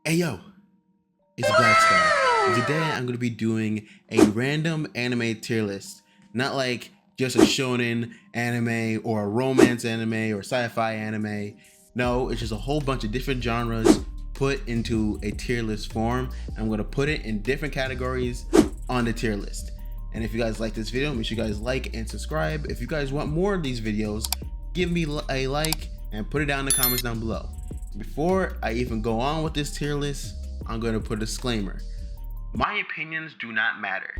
Hey yo, it's Black Star. And today I'm gonna be doing a random anime tier list. Not like just a shonen anime or a romance anime or sci-fi anime. No, it's just a whole bunch of different genres put into a tier list form. I'm gonna put it in different categories on the tier list. And if you guys like this video, make sure you guys like and subscribe. If you guys want more of these videos, give me a like and put it down in the comments down below. Before I even go on with this tier list, I'm going to put a disclaimer. My opinions do not matter.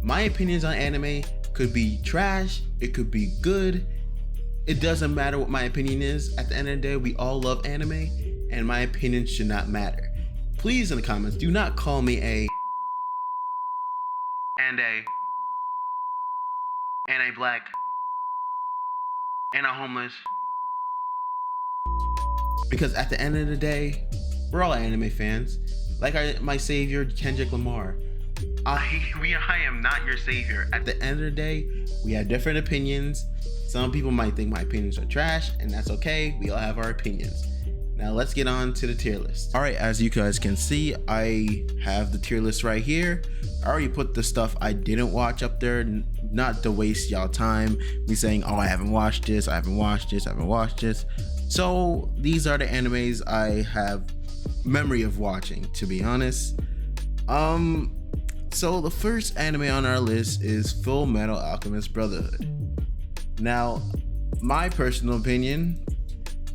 My opinions on anime could be trash, it could be good. It doesn't matter what my opinion is. At the end of the day, we all love anime, and my opinion should not matter. Please, in the comments, do not call me a black and a homeless, because at the end of the day, we're all anime fans. Like my savior, Kendrick Lamar. I am not your savior. At the end of the day, we have different opinions. Some people might think my opinions are trash, and that's okay. We all have our opinions. Now let's get on to the tier list. All right, as you guys can see, I have the tier list right here. I already put the stuff I didn't watch up there, not to waste y'all time. Me saying, oh, I haven't watched this, I haven't watched this, I haven't watched this. So these are the animes I have memory of watching, to be honest. So the first anime on our list is Full Metal Alchemist Brotherhood. Now, my personal opinion,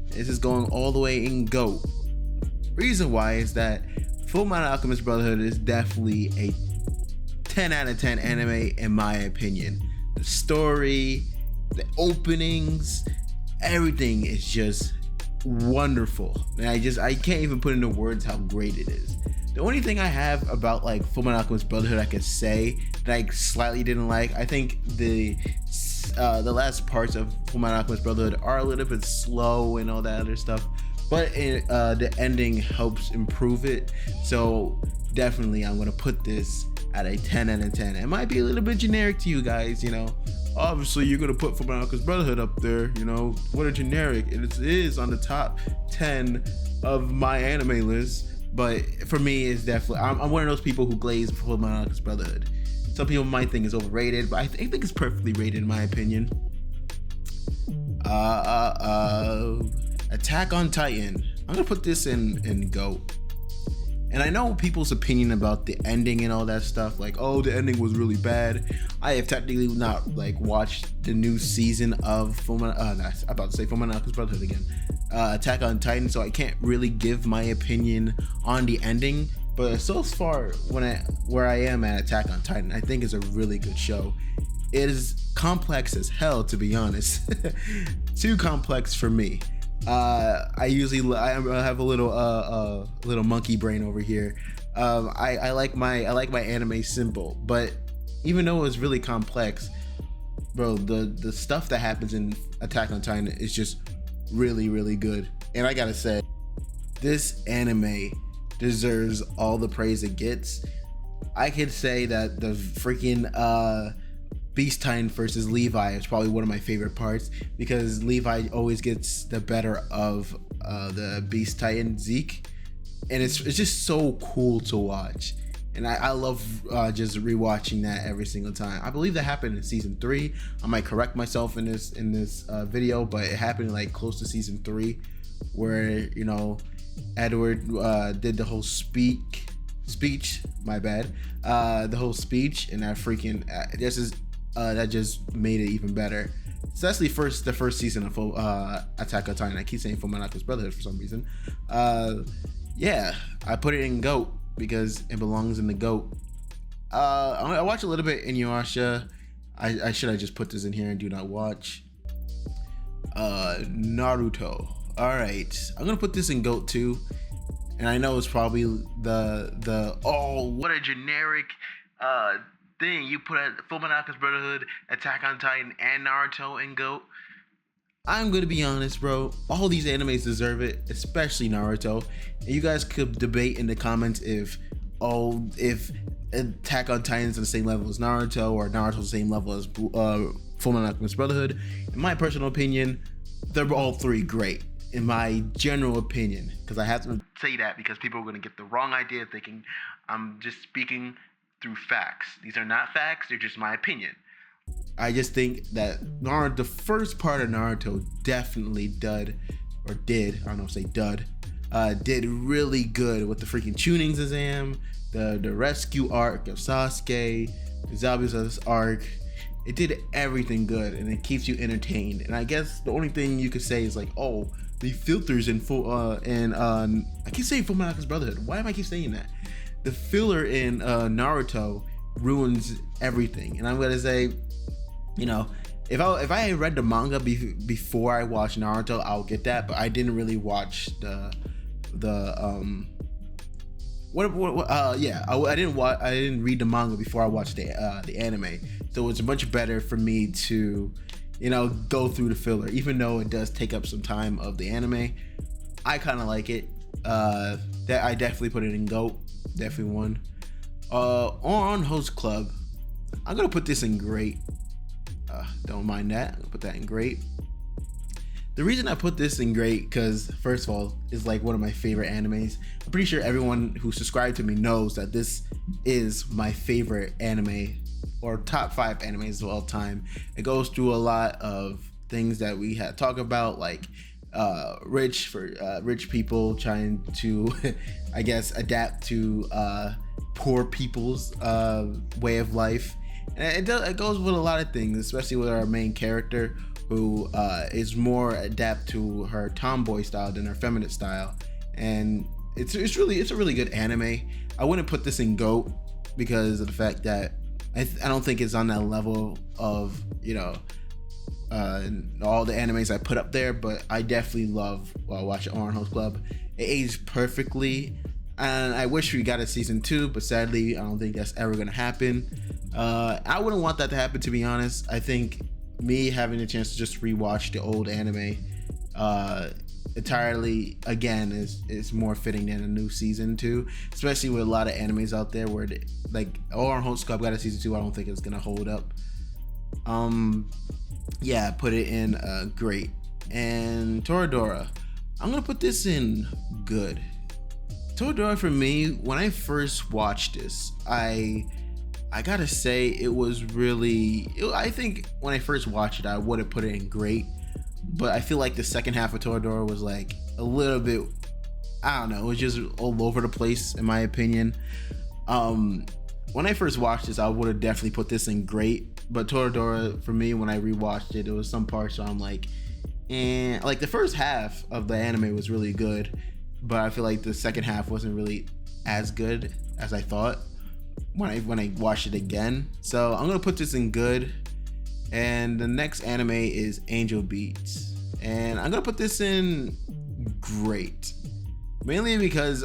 this is going all the way in GOAT. Reason why is that Full Metal Alchemist Brotherhood is definitely a 10 out of 10 anime in my opinion. The story, the openings, everything is just wonderful. And I can't even put into words how great it is. The only thing I have about like Full Metal Alchemist Brotherhood I could say that I slightly didn't like, I think the last parts of Full Metal Alchemist Brotherhood are a little bit slow and all that other stuff, but the ending helps improve it. So definitely I'm gonna put this at a 10 out of 10. It might be a little bit generic to you guys, you know. Obviously you're gonna put Full Metal Alchemist Brotherhood up there, you know. What a generic. It is on the top 10 of my anime list, but for me it's definitely, I'm one of those people who glaze Full Metal Alchemist Brotherhood. Some people might think it's overrated, but I think it's perfectly rated in my opinion. Attack on Titan. I'm gonna put this in GOAT. And I know people's opinion about the ending and all that stuff, like, oh, the ending was really bad. I have technically not like watched the new season of Full Metal, I'm about to say Full Metal Alchemist Brotherhood again. Attack on Titan, so I can't really give my opinion on the ending. But so far, where I am at Attack on Titan, I think is a really good show. It is complex as hell, to be honest. Too complex for me. I have a little monkey brain over here. I like my anime simple, but even though it's really complex, bro, the stuff that happens in Attack on Titan is just really, really good. And I gotta say, this anime deserves all the praise it gets. I could say that the freaking Beast Titan versus Levi is probably one of my favorite parts, because Levi always gets the better of the Beast Titan Zeke, and it's just so cool to watch. And I love just rewatching that every single time. I believe that happened in season 3. I might correct myself in this video, but it happened like close to season 3, where, you know, Edward did the whole speech. My bad. The whole speech, and that freaking that just made it even better. So that's the first season of Attack on Titan. I keep saying Full Metal Alchemist Brotherhood for some reason. Yeah, I put it in GOAT because it belongs in the GOAT. I watch a little bit in Inuyasha. I should have just put this in here and do not watch. Naruto. All right, I'm gonna put this in GOAT too. And I know it's probably the oh, what a generic thing you put at Full Metal Alchemist Brotherhood, Attack on Titan, and Naruto in GOAT. I'm gonna be honest, bro. All these animes deserve it, especially Naruto. And you guys could debate in the comments if Attack on Titan is on the same level as Naruto, or Naruto's the same level as Full Metal Alchemist Brotherhood. In my personal opinion, they're all three great. in my general opinion, because I have to say that because people are going to get the wrong idea thinking I'm just speaking through facts. These are not facts, they're just my opinion. I just think that Naruto, the first part of Naruto definitely did really good with the freaking Chunin exam, the rescue arc of Sasuke, the Zabuza's arc. It did everything good, and it keeps you entertained. And I guess the only thing you could say is like, oh, the filters in I keep saying Fullmetal Brotherhood. Why am I keep saying that? The filler in Naruto ruins everything. And I'm gonna say, you know, if I had read the manga before I watched Naruto, I'll get that. But I didn't really watch I didn't read the manga before I watched the anime, so it's much better for me to, you know, go through the filler, even though it does take up some time of the anime. I kind of like it. That I definitely put it in GOAT, definitely one. On Host Club, I'm gonna put this in great. Don't mind that. I'm gonna put that in great. The reason I put this in great, because first of all, it's like one of my favorite animes. I'm pretty sure everyone who subscribed to me knows that this is my favorite anime, or top 5 animes of all time. It goes through a lot of things that we had talk about, like rich people trying to, I guess, adapt to poor people's way of life. And it goes with a lot of things, especially with our main character, who is more adapt to her tomboy style than her feminine style. And it's a really good anime. I wouldn't put this in GOAT because of the fact that I don't think it's on that level of, you know, all the animes I put up there, but I definitely love watching Oran Host Club. It aged perfectly, and I wish we got a season 2, but sadly I don't think that's ever gonna happen. I wouldn't want that to happen, to be honest. I think me having a chance to just rewatch the old anime entirely again is more fitting than a new season 2, especially with a lot of animes out there where like Oran Host Club got a season 2. I don't think it's gonna hold up. Yeah, put it in great. And Toradora, I'm gonna put this in good. Toradora, for me, when I first watched this, I gotta say it was really, I think when I first watched it, I would have put it in great, but I feel like the second half of Toradora was like a little bit, I don't know, it was just all over the place in my opinion. When I first watched this, I would have definitely put this in great, but Toradora, for me, when I rewatched it, there was some parts where I'm like, and like the first half of the anime was really good, but I feel like the second half wasn't really as good as I thought when I watched it again. So I'm gonna put this in good. And the next anime is Angel Beats, and I'm gonna put this in great, mainly because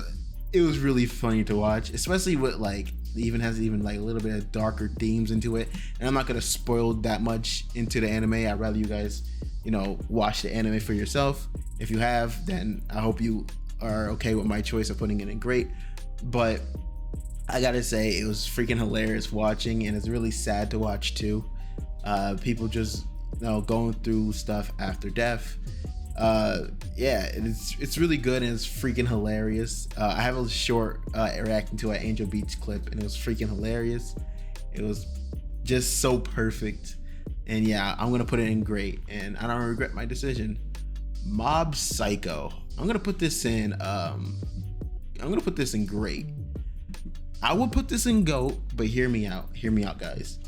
it was really funny to watch, especially with like has like a little bit of darker themes into it. And I'm not gonna spoil that much into the anime. I'd rather you guys, you know, watch the anime for yourself. If you have, then I hope you are okay with my choice of putting it in great. But I gotta say, it was freaking hilarious watching, and it's really sad to watch too. People just, you know, going through stuff after death. Yeah, it's really good, and it's freaking hilarious. I have a short reacting to an Angel Beats clip, and it was freaking hilarious. It was just so perfect. And yeah, I'm gonna put it in great, and I don't regret my decision. Mob Psycho, I'm gonna put this in great. I would put this in GOAT, but hear me out guys.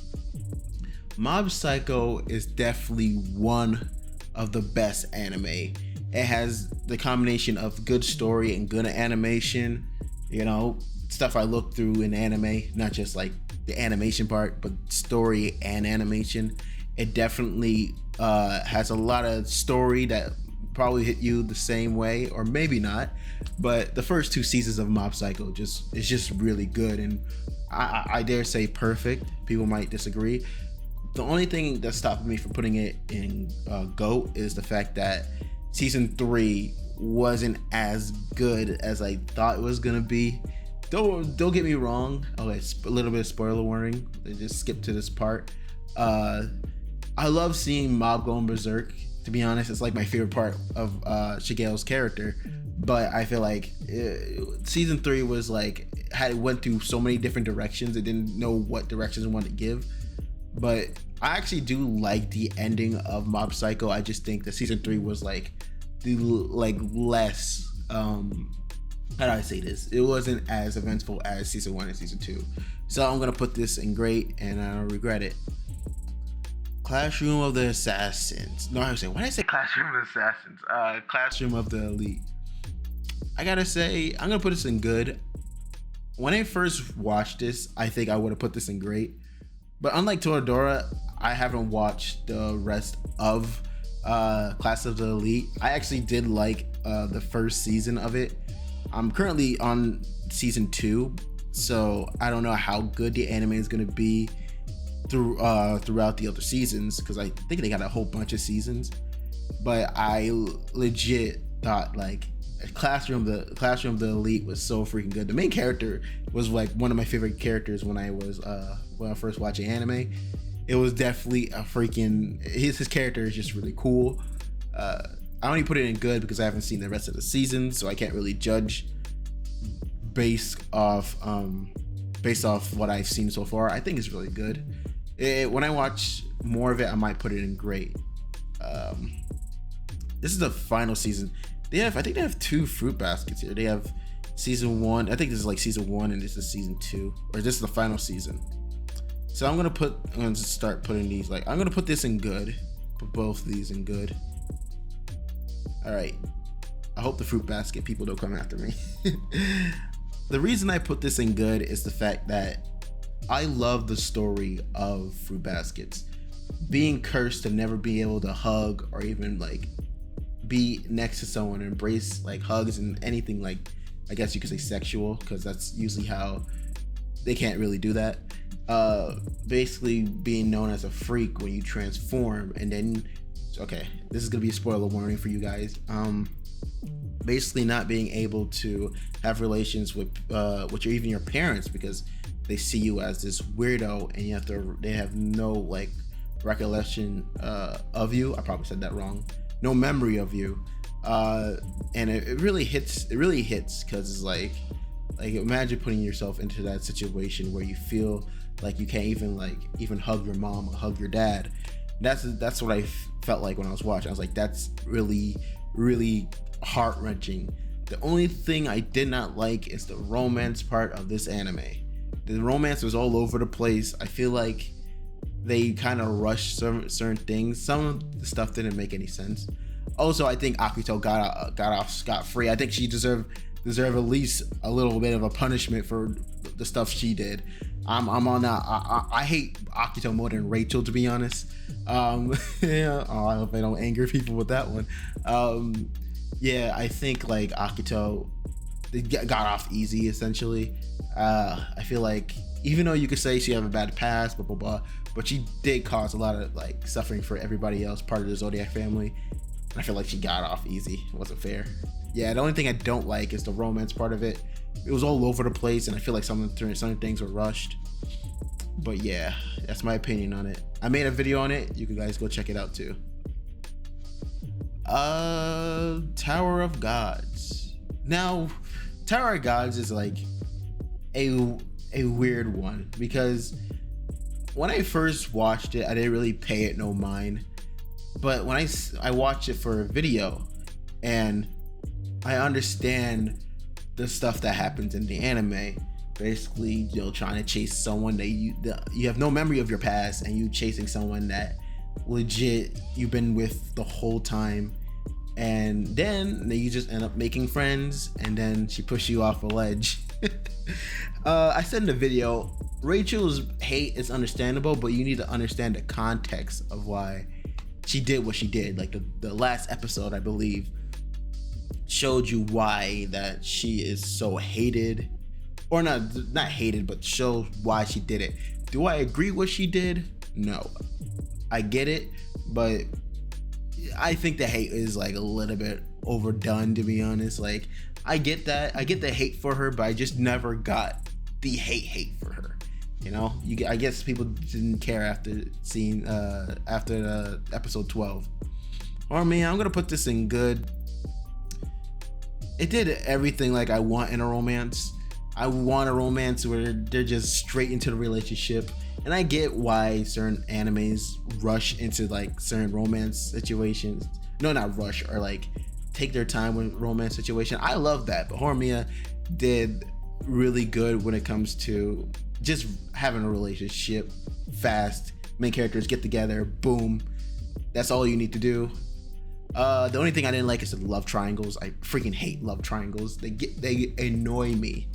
Mob Psycho is definitely one of the best anime. It has the combination of good story and good animation, you know, stuff I look through in anime, not just like the animation part, but story and animation. It definitely has a lot of story that probably hit you the same way, or maybe not, but the first 2 seasons of Mob Psycho is just really good, and I dare say perfect. People might disagree. The only thing that's stopping me from putting it in GOAT is the fact that season 3 wasn't as good as I thought it was gonna be. Don't get me wrong. Okay, a little bit of spoiler warning. Just skip to this part. I love seeing Mob going berserk. To be honest, it's like my favorite part of Shigeo's character. But I feel like season 3 was like went through so many different directions. It didn't know what directions it wanted to give. But I actually do like the ending of Mob Psycho. I just think that season 3 was like less. How do I say this? It wasn't as eventful as season 1 and season 2. So I'm gonna put this in great, and I don't regret it. Classroom of the Assassins. No, I was saying, why did I say Classroom of the Assassins? Classroom of the Elite. I gotta say, I'm gonna put this in good. When I first watched this, I think I would have put this in great. But unlike Toradora, I haven't watched the rest of Class of the Elite. I actually did like the first season of it. I'm currently on season 2, so I don't know how good the anime is gonna be throughout the other seasons, because I think they got a whole bunch of seasons. But I legit thought like Classroom of the Elite was so freaking good. The main character was like one of my favorite characters when I was first watching anime. It was definitely a freaking his character is just really cool. I only put it in good because I haven't seen the rest of the seasons, so I can't really judge based off what I've seen so far. I think it's really good. When I watch more of it, I might put it in great. This is the final season. I think they have 2 fruit baskets here. They have season 1. I think this is like season 1 and this is season 2, or this is the final season. So I'm gonna start putting these, like, I'm gonna put this in good. Put both of these in good. All right. I hope the fruit basket people don't come after me. The reason I put this in good is the fact that I love the story of fruit baskets. Being cursed to never be able to hug or even like be next to someone and embrace like hugs and anything, like, I guess you could say sexual, because that's usually how they can't really do that. Basically being known as a freak when you transform, and then, okay, this is gonna be a spoiler warning for you guys. Basically not being able to have relations with even your parents, because they see you as this weirdo and they have no like recollection of you. I probably said that wrong. No memory of you. And it really hits because it's like imagine putting yourself into that situation where you feel like you can't even hug your mom or hug your dad. That's what I felt like when I was watching. I was like, that's really, really heart-wrenching. The only thing I did not like is the romance part of this anime. The romance was all over the place. I feel like they kind of rushed certain things. Some of the stuff didn't make any sense. Also, I think Akito got off scot-free. I think she deserved at least a little bit of a punishment for the stuff she did. I'm on that. I hate Akito more than Rachel, to be honest. Yeah. Oh, I hope I don't anger people with that one. Yeah, I think like Akito got off easy essentially. I feel like even though you could say she had a bad past, blah blah blah, but she did cause a lot of like suffering for everybody else, part of the Zodiac family. I feel like she got off easy. It wasn't fair. Yeah, the only thing I don't like is the romance part of it. It was all over the place, and I feel like some things were rushed. But yeah, that's my opinion on it. I made a video on it. You can guys go check it out too. Tower of Gods. Now, Tower of Gods is like a weird one, because when I first watched it, I didn't really pay it no mind. But when I watched it for a video, and I understand the stuff that happens in the anime, basically, trying to chase someone that you have no memory of your past, and you chasing someone that legit you've been with the whole time, and then you just end up making friends, and then she pushed you off a ledge. I said in the video, Rachel's hate is understandable, but you need to understand the context of why she did what she did. Like the last episode, I believe, showed you why that she is so hated, or not hated, but showed why she did it. Do I agree what she did? No. I get it, but I think the hate is like a little bit overdone, to be honest. Like, I get that. I get the hate for her, but I just never got the hate for her. You know, I guess people didn't care after seeing after episode 12. Or me, I'm gonna put this in good. It did everything like I want in a romance. I want a romance where they're just straight into the relationship. And I get why certain animes rush into like certain romance situations. No, not rush, or like take their time with romance situation. I love that, but Horimiya did really good when it comes to just having a relationship fast. Main characters get together, boom. That's all you need to do. The only thing I didn't like is the love triangles. I freaking hate love triangles. They annoy me.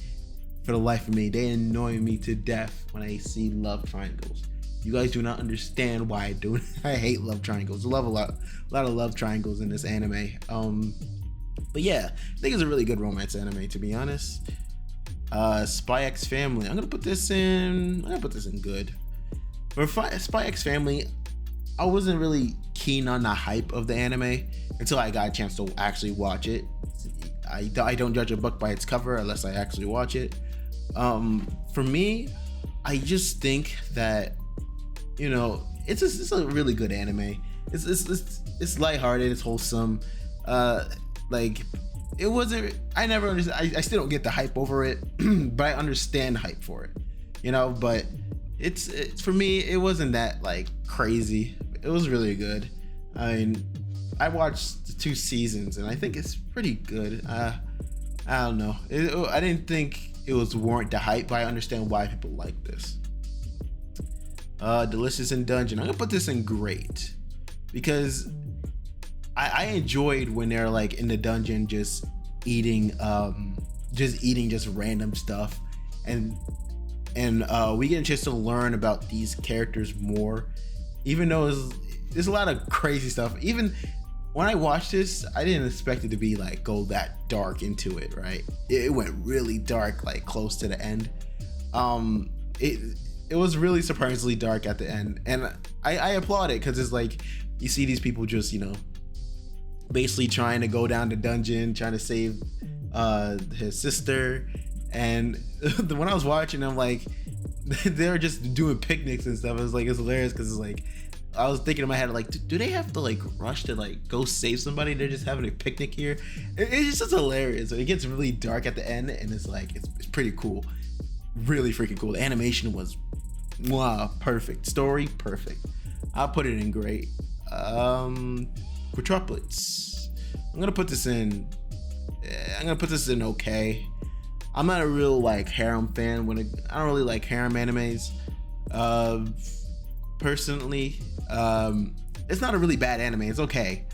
For the life of me, they annoy me to death when I see love triangles. You guys do not understand why I do it. I hate love triangles. I love a lot of love triangles in this anime. But yeah, I think it's a really good romance anime, to be honest. Spy X Family. I'm gonna put this in good. For Spy X Family, I wasn't really keen on the hype of the anime until I got a chance to actually watch it. I don't judge a book by its cover unless I actually watch it. For me, I just think that, you know, it's a really good anime. It's lighthearted, it's wholesome. Like it wasn't. I never understand. I still don't get the hype over it, but I understand hype for it. You know, but it's for me, it wasn't that like crazy. It was really good. I mean, I watched the 2 seasons and I think it's pretty good. I don't know. I didn't think it was warrant the hype, but I understand why people like this. Delicious in Dungeon. I'm gonna put this in great because I enjoyed when they're like in the dungeon just eating just random stuff, and we get a chance to learn about these characters more, even though there's a lot of crazy stuff. Even when I watched this, I didn't expect it to be like go that dark into it, right? It went really dark, like close to the end. It was really surprisingly dark at the end, and I applaud it because it's like you see these people just, you know, basically trying to go down the dungeon, trying to save his sister. And when I was watching them, like they're just doing picnics and stuff. It's hilarious because it's like I was thinking in my head, like, do they have to like rush to like go save somebody? They're just having a picnic here. It's just hilarious. It gets really dark at the end, and it's like it's pretty cool, really freaking cool. The animation was perfect. Story perfect. I'll put it in great. Quadruplets. I'm gonna put this in okay. I'm not a real like harem fan. I don't really like harem animes. Personally, it's not a really bad anime. It's okay.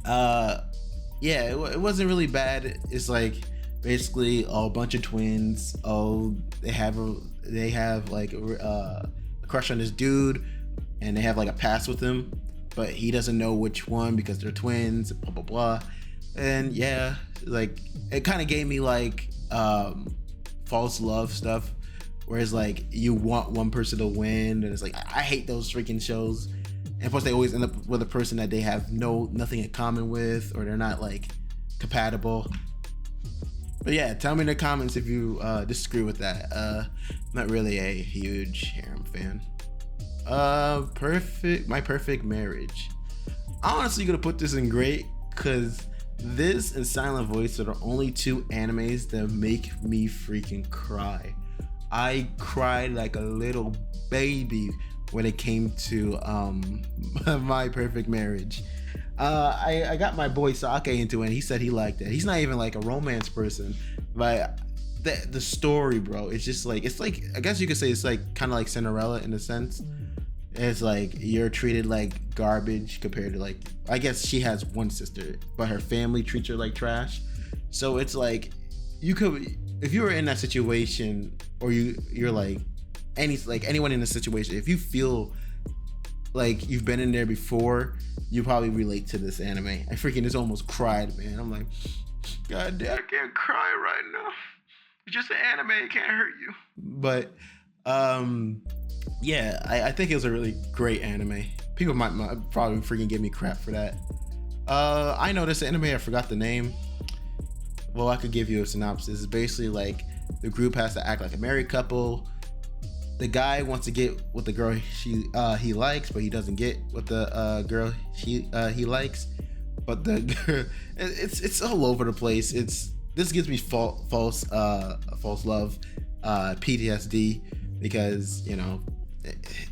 It wasn't really bad. It's like basically a bunch of twins. They have like a crush on this dude, and they have like a past with him, but he doesn't know which one because they're twins. Blah blah blah. And yeah, like it kind of gave me like false love stuff, whereas like you want one person to win, and it's like I hate those freaking shows. And plus they always end up with a person that they have nothing in common with, or they're not like compatible. But yeah, tell me in the comments if you disagree with that. I'm not really a huge harem fan. My Perfect Marriage. I'm honestly gonna put this in great because this and Silent Voice are the only 2 animes that make me freaking cry. I cried like a little baby when it came to My Perfect Marriage. I got my boy Sake into it, and he said he liked it. He's not even like a romance person, but the story, bro, it's just like, it's like, I guess you could say it's like kind of like Cinderella in a sense. It's like you're treated like garbage compared to like, I guess she has one sister, but her family treats her like trash. So it's like you could, if you were in that situation, or you're like anyone in a situation, if you feel like you've been in there before, you probably relate to this anime. I freaking just almost cried, man. I'm like, God damn, I can't cry right now. It's just an anime, it can't hurt you. But yeah, I think it was a really great anime. People might probably freaking give me crap for that. I know this anime, I forgot the name. Well, I could give you a synopsis. It's basically like the group has to act like a married couple, the guy wants to get with the girl he likes, but he doesn't get with the girl he likes. But the girl, it's all over the place. This gives me false love, PTSD, because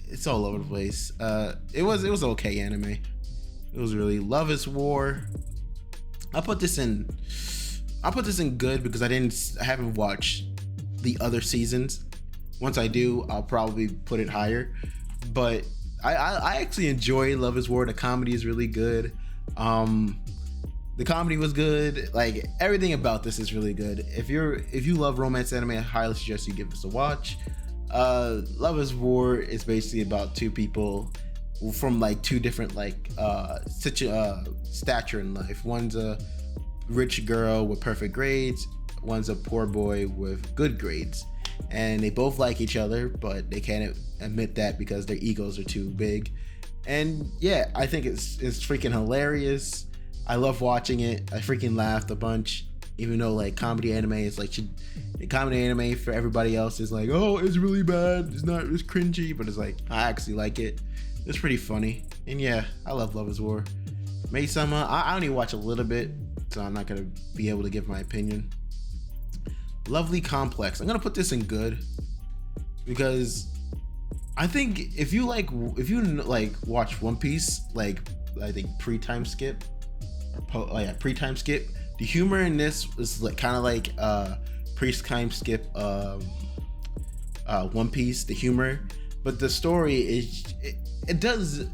it's all over the place. It was okay anime. It was really Love is War. I put this in good because I haven't watched the other seasons. Once I do, I'll probably put it higher. But I actually enjoy Love is War. The comedy is really good. The comedy was good. Like, everything about this is really good. If you love romance anime, I highly suggest you give this a watch. Love is War is basically about two people from like two different stature in life. One's a rich girl with perfect grades. One's a poor boy with good grades. And they both like each other, but they can't admit that because their egos are too big. And yeah, I think it's freaking hilarious. I love watching it. I freaking laughed a bunch, even though like comedy anime is like the comedy anime for everybody else is like, oh, it's really bad. It's cringy, but it's like, I actually like it. It's pretty funny. And yeah, I love Love is War. Maid-sama, I only watch a little bit, so I'm not gonna be able to give my opinion. Lovely Complex. I'm gonna put this in good because I think if you watch One Piece, like I think pre-time skip, the humor in this is like kind of like pre-time skip One Piece, the humor, but the story is it does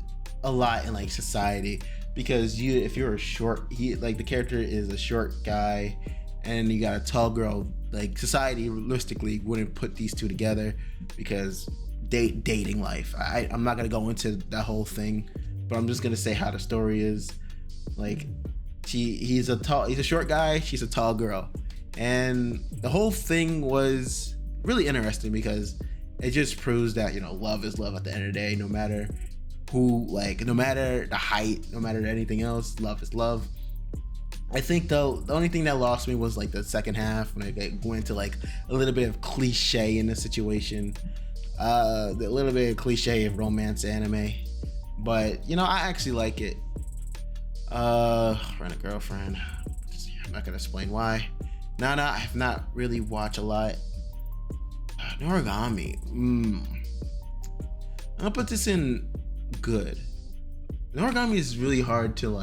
a lot in like society, because if you're a short, the character is a short guy and you got a tall girl, like society realistically wouldn't put these two together because dating life. I'm not gonna go into that whole thing, but I'm just gonna say how the story is. Like, he's a short guy, she's a tall girl, and the whole thing was really interesting because it just proves that love is love at the end of the day, no matter who, no matter the height, no matter anything else, love is love. I think though the only thing that lost me was like the second half when I went to like a little bit of cliche in the situation, the little bit of cliche of romance anime, but I actually like it. Friend or girlfriend, I'm not gonna explain why. Nana, I have not really watched a lot. Noragami, I'm gonna put this in good. Noragami is really hard to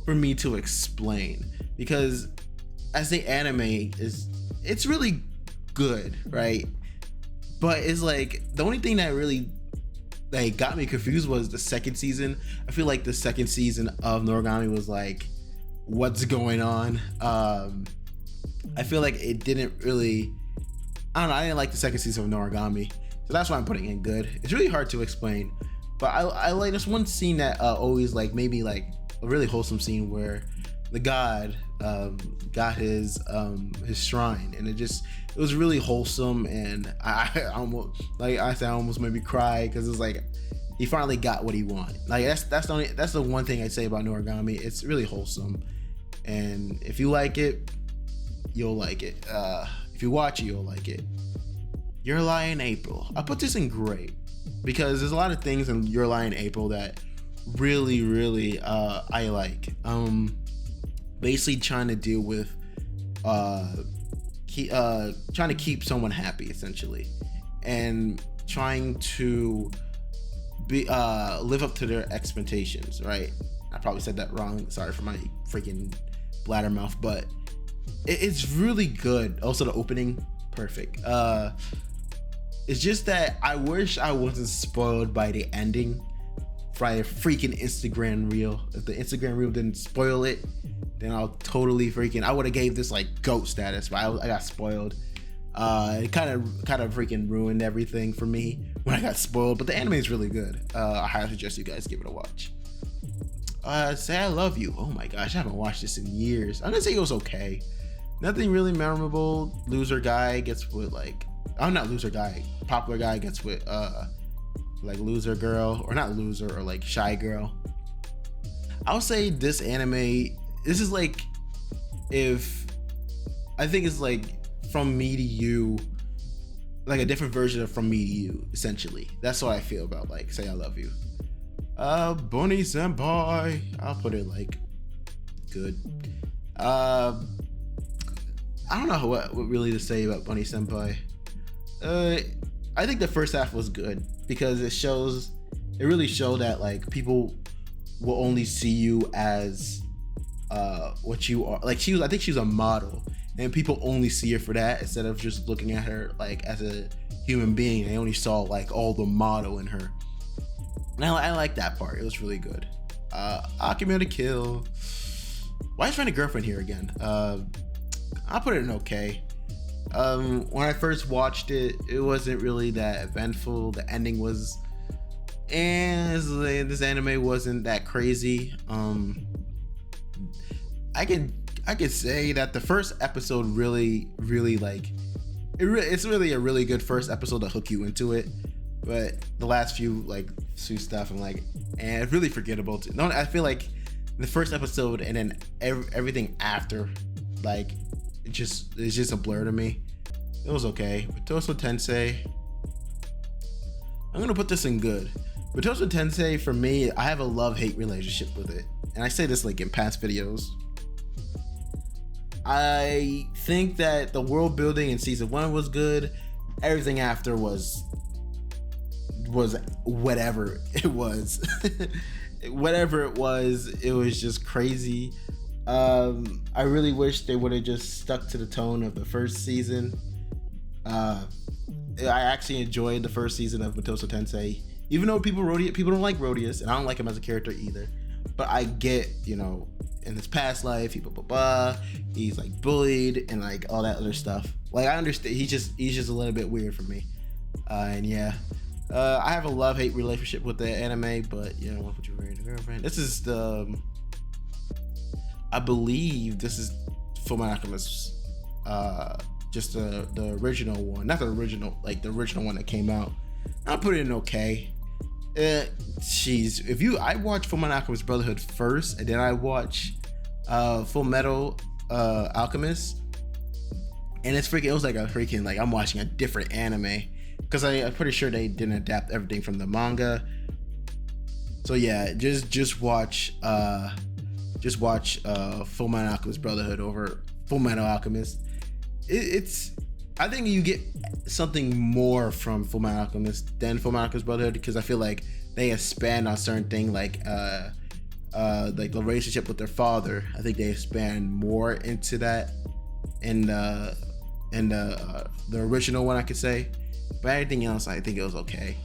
for me to explain, because as the anime it's really good, right? But it's like the only thing that really got me confused was the second season. I feel like the second season of Noragami was like, what's going on? I feel like it didn't really, I don't know, I didn't like the second season of Noragami, so that's why I'm putting in good. It's really hard to explain, but I like this one scene that always maybe a really wholesome scene where the god got his shrine, and it was really wholesome, and I almost made me cry because it's like he finally got what he wanted. That's the one thing I'd say about Noragami. It's really wholesome, and if you like it, you'll like it. If you watch it, you'll like it. Your Lie in April. I put this in great because there's a lot of things in Your Lie in April that really I like. Basically trying to deal with trying to keep someone happy, essentially, and trying to be live up to their expectations, right? I probably said that wrong, sorry for my freaking bladdermouth, but it's really good. Also the opening, perfect. It's just that I wish I wasn't spoiled by the ending by a freaking Instagram reel. If the Instagram reel didn't spoil it, then I'll totally I would have gave this GOAT status, but I got spoiled. It kind of freaking ruined everything for me when I got spoiled, but the anime is really good. I highly suggest you guys give it a watch. Say I Love You. Oh my gosh, I haven't watched this in years. I'm gonna say it was okay. Nothing really memorable. Loser guy gets with I'm not loser guy. Popular guy gets with loser girl, or not loser, or shy girl. I'll say this anime, this is if I think it's From Me to You like a different version of From Me to You, essentially. That's what I feel about like Say I Love You. Bunny Senpai, I'll put it like good. I don't know what really to say about Bunny Senpai. I think the first half was good because it really showed that like people will only see you as what you are. Like I think she was a model, and people only see her for that instead of just looking at her like as a human being. They only saw like all the model in her. And I like that part. It was really good. Akame to Kill. Why is finding a girlfriend here again? I'll put it in okay. When I first watched it, it wasn't really that eventful. The ending was, and this anime wasn't that crazy. I could say that the first episode really like it's really a really good first episode to hook you into it. But the last few stuff, I'm like, and it's really forgettable. No, I feel like the first episode and then everything after, like, it's just a blur to me. It was okay. Matoso Tensei, I'm gonna put this in good. Matoso Tensei, for me, I have a love-hate relationship with it, and I say this like in past videos. I think that the world building in season 1 was good. Everything after was whatever it was. Whatever it was just crazy. I really wish they would have just stuck to the tone of the first season. I actually enjoyed the first season of Matoso Tensei, even though people don't like Rodius, and I don't like him as a character either. But I get, in his past life, he's like bullied and like all that other stuff. Like, I understand he's just a little bit weird for me. And yeah. I have a love-hate relationship with the anime, but what would you marry a girlfriend? This is I believe this is Fullmetal Alchemist, just the original one, not the original, like the original one that came out. I'll put it in okay. I watch Fullmetal Alchemist Brotherhood first, and then I watch Fullmetal Alchemist, and it was like I'm watching a different anime. Because I'm pretty sure they didn't adapt everything from the manga. So yeah, just watch Fullmetal Alchemist Brotherhood over Fullmetal Alchemist. I think you get something more from Fullmetal Alchemist than Fullmetal Alchemist Brotherhood, because I feel like they expand on certain things like the relationship with their father. I think they expand more into that in the original one, I could say. But everything else, I think it was okay.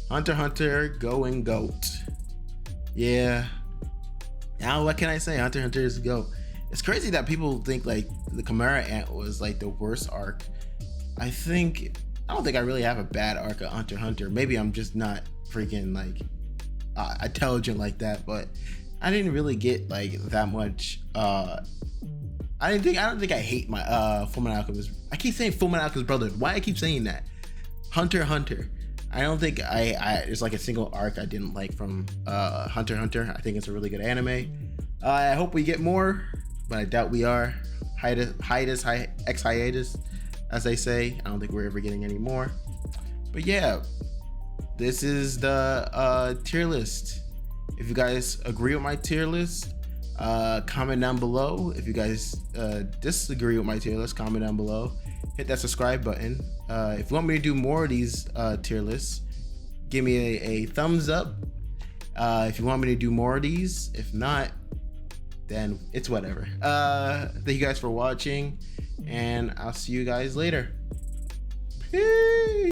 Hunter x Hunter, going GOAT. Yeah. Now, what can I say? Hunter x Hunter is GOAT. It's crazy that people think like the Chimera Ant was like the worst arc. I don't think I really have a bad arc of Hunter x Hunter. Maybe I'm just not freaking like intelligent like that, but I didn't really get like that much. I don't think I hate my Fullmetal Alchemist. I keep saying Fullmetal Alchemist Brotherhood. Why I keep saying that? Hunter x Hunter. I don't think there's like a single arc I didn't like from Hunter x Hunter. I think it's a really good anime. I hope we get more, but I doubt we are. Hiatus, as they say. I don't think we're ever getting any more. But yeah, this is the tier list. If you guys agree with my tier list, comment down below. If you guys disagree with my tier list, comment down below. Hit that subscribe button. If you want me to do more of these tier lists, give me a thumbs up. If you want me to do more of these, if not, then it's whatever. Thank you guys for watching, and I'll see you guys later. Peace.